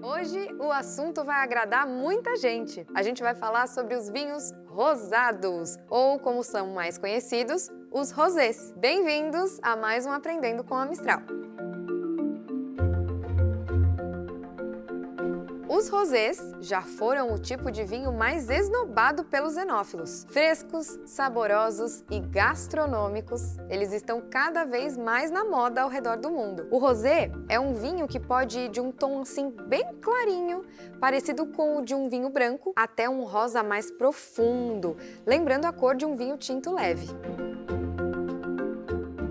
Hoje o assunto vai agradar muita gente. A gente vai falar sobre os vinhos rosados, ou como são mais conhecidos, os rosés. Bem-vindos a mais um Aprendendo com a Mistral. Os rosés já foram o tipo de vinho mais esnobado pelos enófilos. Frescos, saborosos e gastronômicos, eles estão cada vez mais na moda ao redor do mundo. O rosé é um vinho que pode ir de um tom assim bem clarinho, parecido com o de um vinho branco, até um rosa mais profundo, lembrando a cor de um vinho tinto leve.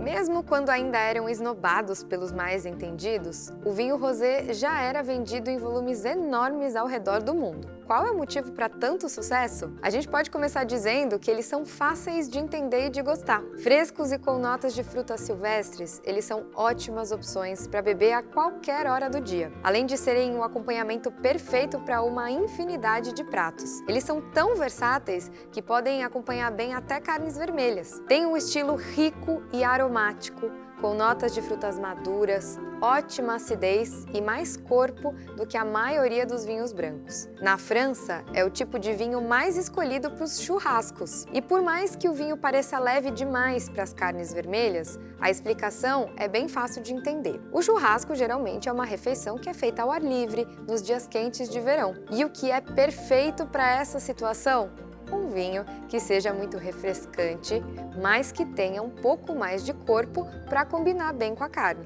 Mesmo quando ainda eram esnobados pelos mais entendidos, o vinho rosé já era vendido em volumes enormes ao redor do mundo. Qual é o motivo para tanto sucesso? A gente pode começar dizendo que eles são fáceis de entender e de gostar. Frescos e com notas de frutas silvestres, eles são ótimas opções para beber a qualquer hora do dia, além de serem um acompanhamento perfeito para uma infinidade de pratos. Eles são tão versáteis que podem acompanhar bem até carnes vermelhas. Tem um estilo rico e aromático, com notas de frutas maduras, ótima acidez e mais corpo do que a maioria dos vinhos brancos. Na França, é o tipo de vinho mais escolhido para os churrascos. E por mais que o vinho pareça leve demais para as carnes vermelhas, a explicação é bem fácil de entender. O churrasco geralmente é uma refeição que é feita ao ar livre, nos dias quentes de verão. E o que é perfeito para essa situação? Um vinho que seja muito refrescante, mas que tenha um pouco mais de corpo para combinar bem com a carne.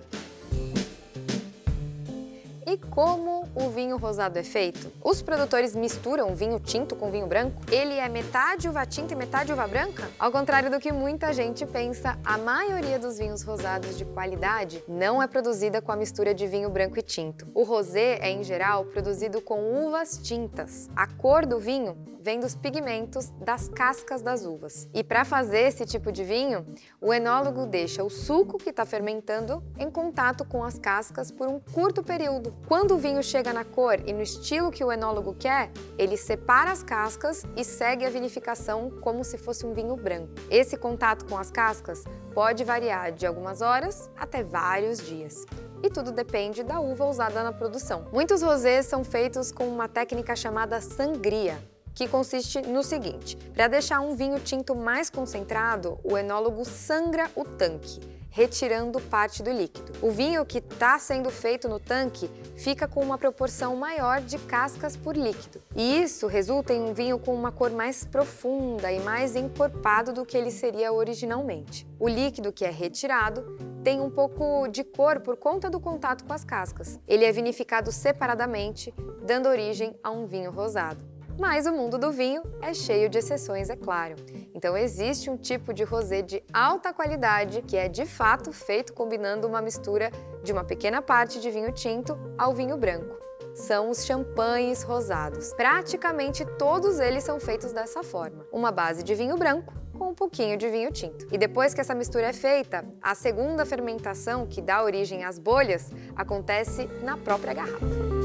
E como o vinho rosado é feito? Os produtores misturam vinho tinto com vinho branco? Ele é metade uva tinta e metade uva branca? Ao contrário do que muita gente pensa, a maioria dos vinhos rosados de qualidade não é produzida com a mistura de vinho branco e tinto. O rosé é, em geral, produzido com uvas tintas. A cor do vinho vem dos pigmentos das cascas das uvas. E para fazer esse tipo de vinho, o enólogo deixa o suco que está fermentando em contato com as cascas por um curto período. Quando o vinho chega na cor e no estilo que o enólogo quer, ele separa as cascas e segue a vinificação como se fosse um vinho branco. Esse contato com as cascas pode variar de algumas horas até vários dias. E tudo depende da uva usada na produção. Muitos rosés são feitos com uma técnica chamada sangria, que consiste no seguinte: para deixar um vinho tinto mais concentrado, o enólogo sangra o tanque, retirando parte do líquido. O vinho que está sendo feito no tanque fica com uma proporção maior de cascas por líquido. E isso resulta em um vinho com uma cor mais profunda e mais encorpado do que ele seria originalmente. O líquido que é retirado tem um pouco de cor por conta do contato com as cascas. Ele é vinificado separadamente, dando origem a um vinho rosado. Mas o mundo do vinho é cheio de exceções, é claro. Então existe um tipo de rosé de alta qualidade que é de fato feito combinando uma mistura de uma pequena parte de vinho tinto ao vinho branco. São os champanhes rosados. Praticamente todos eles são feitos dessa forma. Uma base de vinho branco com um pouquinho de vinho tinto. E depois que essa mistura é feita, a segunda fermentação, que dá origem às bolhas, acontece na própria garrafa.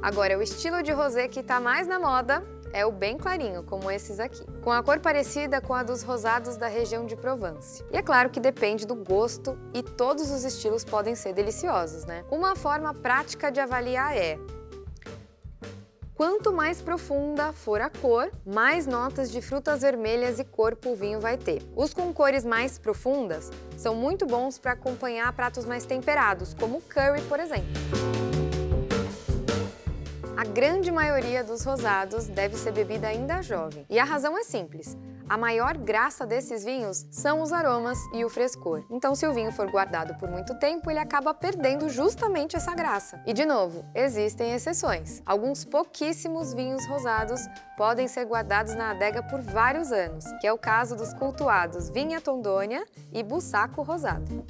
Agora, o estilo de rosé que está mais na moda é o bem clarinho, como esses aqui, com a cor parecida com a dos rosados da região de Provence. E é claro que depende do gosto e todos os estilos podem ser deliciosos, né? Uma forma prática de avaliar é: quanto mais profunda for a cor, mais notas de frutas vermelhas e corpo o vinho vai ter. Os com cores mais profundas são muito bons para acompanhar pratos mais temperados, como o curry, por exemplo. A grande maioria dos rosados deve ser bebida ainda jovem. E a razão é simples. A maior graça desses vinhos são os aromas e o frescor. Então, se o vinho for guardado por muito tempo, ele acaba perdendo justamente essa graça. E, de novo, existem exceções. Alguns pouquíssimos vinhos rosados podem ser guardados na adega por vários anos, que é o caso dos cultuados Vinha Tondônia e Bussaco Rosado.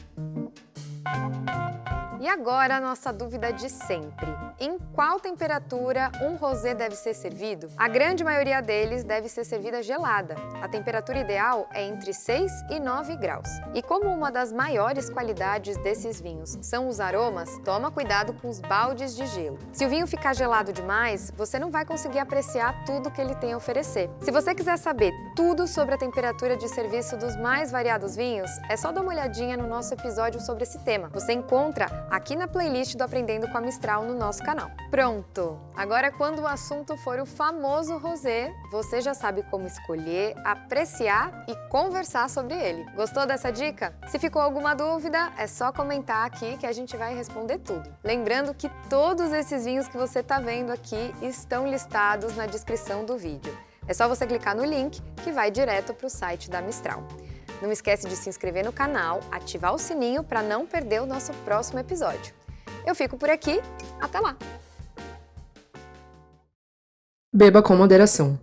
E agora a nossa dúvida de sempre. em qual temperatura um rosé deve ser servido? A grande maioria deles deve ser servida gelada. A temperatura ideal é entre 6 e 9 graus. E como uma das maiores qualidades desses vinhos são os aromas, toma cuidado com os baldes de gelo. Se o vinho ficar gelado demais, você não vai conseguir apreciar tudo que ele tem a oferecer. Se você quiser saber tudo sobre a temperatura de serviço dos mais variados vinhos, é só dar uma olhadinha no nosso episódio sobre esse tema. Você encontra aqui na playlist do Aprendendo com a Mistral no nosso canal. Pronto! Agora, quando o assunto for o famoso rosé, você já sabe como escolher, apreciar e conversar sobre ele. Gostou dessa dica? Se ficou alguma dúvida, é só comentar aqui que a gente vai responder tudo. Lembrando que todos esses vinhos que você está vendo aqui estão listados na descrição do vídeo. É só você clicar no link que vai direto para o site da Mistral. Não esquece de se inscrever no canal, ativar o sininho para não perder o nosso próximo episódio. Eu fico por aqui, até lá! Beba com moderação.